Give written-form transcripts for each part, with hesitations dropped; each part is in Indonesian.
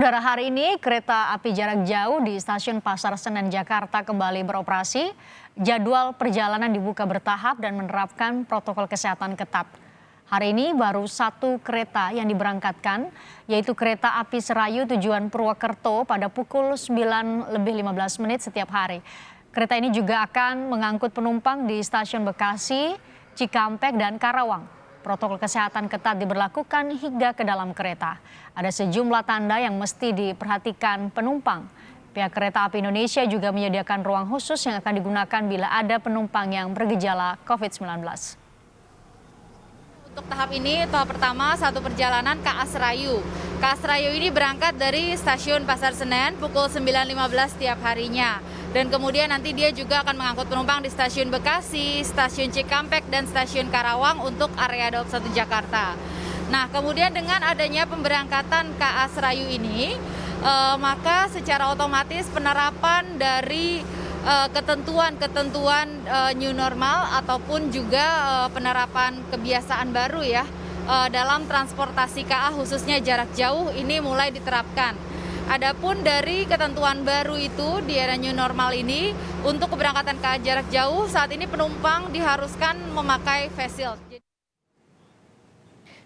Saudara, hari ini kereta api jarak jauh di stasiun Pasar Senen Jakarta kembali beroperasi. Jadwal perjalanan dibuka bertahap dan menerapkan protokol kesehatan ketat. Hari ini baru satu kereta yang diberangkatkan, yaitu kereta api Serayu tujuan Purwokerto pada pukul 9:15 setiap hari. Kereta ini juga akan mengangkut penumpang di stasiun Bekasi, Cikampek, dan Karawang. Protokol kesehatan ketat diberlakukan hingga ke dalam kereta. Ada sejumlah tanda yang mesti diperhatikan penumpang. Pihak Kereta Api Indonesia juga menyediakan ruang khusus yang akan digunakan bila ada penumpang yang bergejala COVID-19. Untuk tahap ini, tahap pertama satu perjalanan KA Serayu. KA Serayu ini berangkat dari stasiun Pasar Senen pukul 9:15 setiap harinya. Dan kemudian nanti dia juga akan mengangkut penumpang di stasiun Bekasi, stasiun Cikampek, dan stasiun Karawang untuk area Daup 1 Jakarta. Nah, kemudian dengan adanya pemberangkatan KA Serayu ini, maka secara otomatis penerapan dari ketentuan-ketentuan new normal ataupun juga penerapan kebiasaan baru ya dalam transportasi KA khususnya jarak jauh ini mulai diterapkan. Adapun dari ketentuan baru itu di era new normal ini untuk keberangkatan KA jarak jauh saat ini penumpang diharuskan memakai face shield.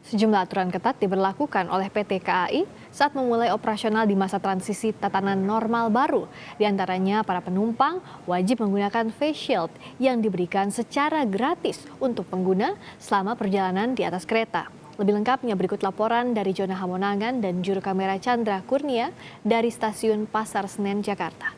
Sejumlah aturan ketat diberlakukan oleh PT KAI saat memulai operasional di masa transisi tatanan normal baru. Di antaranya para penumpang wajib menggunakan face shield yang diberikan secara gratis untuk pengguna selama perjalanan di atas kereta. Lebih lengkapnya berikut laporan dari Jona Hamonangan dan juru kamera Chandra Kurnia dari stasiun Pasar Senen, Jakarta.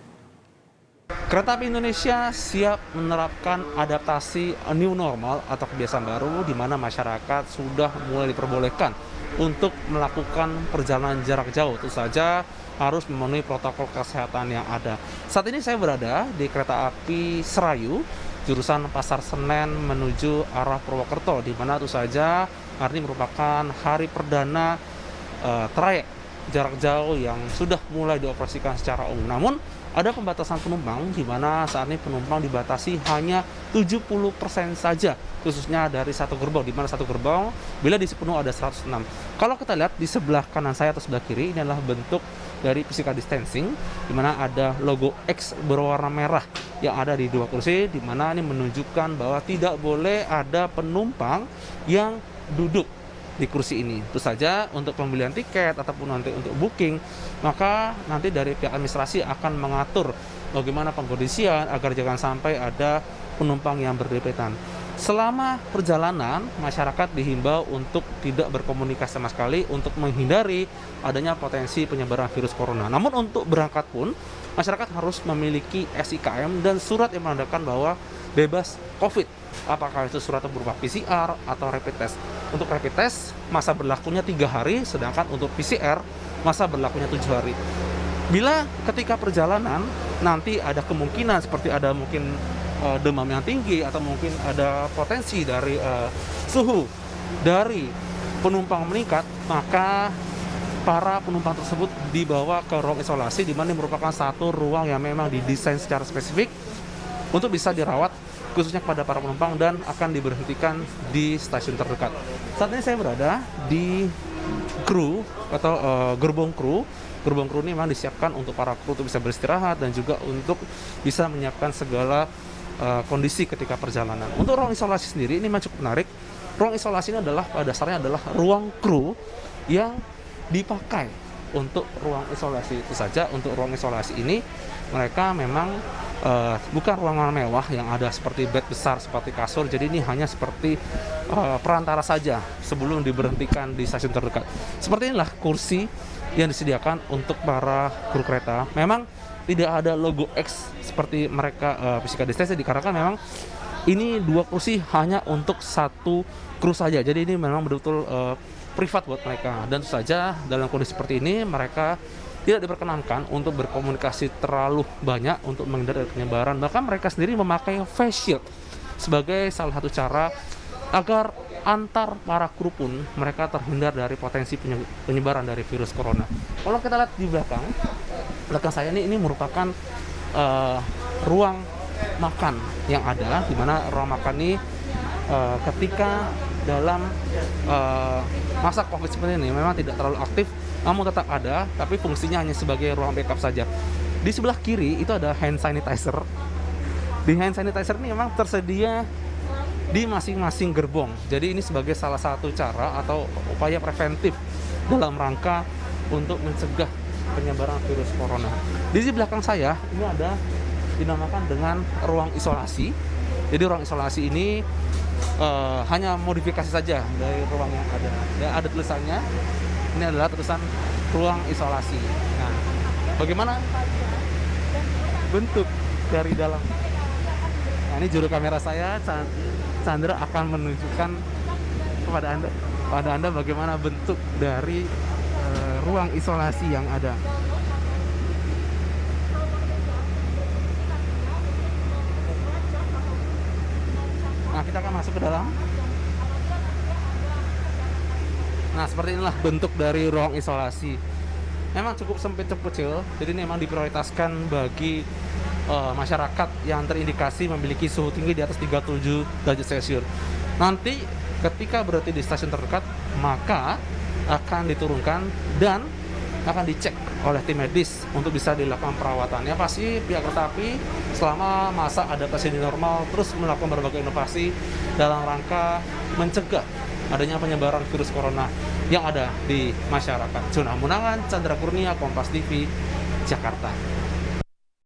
Kereta Api Indonesia siap menerapkan adaptasi new normal atau kebiasaan baru di mana masyarakat sudah mulai diperbolehkan untuk melakukan perjalanan jarak jauh. Tentu saja harus memenuhi protokol kesehatan yang ada. Saat ini saya berada di kereta api Serayu jurusan Pasar Senen menuju arah Purwokerto, di mana tentu saja hari ini merupakan hari perdana trayek jarak jauh yang sudah mulai dioperasikan secara umum. Namun ada pembatasan penumpang di mana saat ini penumpang dibatasi hanya 70% saja, khususnya dari satu gerbong, di mana satu gerbong bila diisi penuh ada 106. Kalau kita lihat di sebelah kanan saya atau sebelah kiri, ini adalah bentuk dari physical distancing, di mana ada logo X berwarna merah yang ada di dua kursi, di mana ini menunjukkan bahwa tidak boleh ada penumpang yang duduk di kursi ini. Itu saja untuk pembelian tiket ataupun nanti untuk booking, maka nanti dari pihak administrasi akan mengatur bagaimana pengkondisian agar jangan sampai ada penumpang yang berdempetan. Selama perjalanan, masyarakat dihimbau untuk tidak berkomunikasi sama sekali untuk menghindari adanya potensi penyebaran virus corona. Namun untuk berangkat pun, masyarakat harus memiliki SIKM dan surat yang menandakan bahwa bebas COVID. Apakah itu surat berupa PCR atau rapid test. Untuk rapid test, masa berlakunya 3 hari, sedangkan untuk PCR, masa berlakunya 7 hari. Bila ketika perjalanan, nanti ada kemungkinan seperti ada mungkin demam yang tinggi atau mungkin ada potensi dari suhu dari penumpang meningkat, maka para penumpang tersebut dibawa ke ruang isolasi, di mana merupakan satu ruang yang memang didesain secara spesifik untuk bisa dirawat khususnya kepada para penumpang dan akan diberhentikan di stasiun terdekat. Saat ini saya berada di kru atau gerbong kru. Gerbong kru ini memang disiapkan untuk para kru untuk bisa beristirahat dan juga untuk bisa menyiapkan segala kondisi ketika perjalanan. Untuk ruang isolasi sendiri ini memang cukup menarik. Ruang isolasi ini adalah pada dasarnya adalah ruang kru yang dipakai untuk ruang isolasi. Itu saja untuk ruang isolasi ini mereka memang bukan ruangan mewah yang ada seperti bed besar seperti kasur. Jadi ini hanya seperti perantara saja sebelum diberhentikan di stasiun terdekat. Seperti inilah kursi yang disediakan untuk para kru kereta. Memang tidak ada logo X seperti mereka physical distancing dikarenakan memang ini dua kursi hanya untuk satu kru saja. Jadi ini memang betul-betul privat buat mereka. Dan tentu saja dalam kondisi seperti ini mereka tidak diperkenankan untuk berkomunikasi terlalu banyak untuk menghindari penyebaran. Bahkan mereka sendiri memakai face shield sebagai salah satu cara agar antar para kru pun mereka terhindar dari potensi penyebaran dari virus corona. Kalau kita lihat di belakang saya ini merupakan ruang makan yang ada, di mana ruang makan ini ketika dalam masa COVID seperti ini memang tidak terlalu aktif namun tetap ada, tapi fungsinya hanya sebagai ruang backup saja. Di sebelah kiri itu ada hand sanitizer. Di hand sanitizer ini memang tersedia di masing-masing gerbong. Jadi ini sebagai salah satu cara atau upaya preventif dalam rangka untuk mencegah penyebaran virus corona. Di belakang saya ini ada dinamakan dengan ruang isolasi. Jadi ruang isolasi ini hanya modifikasi saja dari ruang yang ada. Dan ada tulisannya, ini adalah tulisan ruang isolasi. Nah, bagaimana bentuk dari dalam? Nah, ini juru kamera saya, Chandra, akan menunjukkan kepada anda bagaimana bentuk dari ruang isolasi yang ada. Nah, kita akan masuk ke dalam. Nah, seperti inilah bentuk dari ruang isolasi. Memang cukup sempit, cukup kecil, jadi ini memang diprioritaskan bagi masyarakat yang terindikasi memiliki suhu tinggi di atas 37 derajat Celcius. Nanti ketika berhenti di stasiun terdekat, maka akan diturunkan dan akan dicek oleh tim medis untuk bisa dilakukan perawatan. Ya pasti pihak kereta api selama masa adaptasi new normal terus melakukan berbagai inovasi dalam rangka mencegah adanya penyebaran virus corona yang ada di masyarakat. Jona Munangan, Chandra Kurnia, Kompas TV, Jakarta.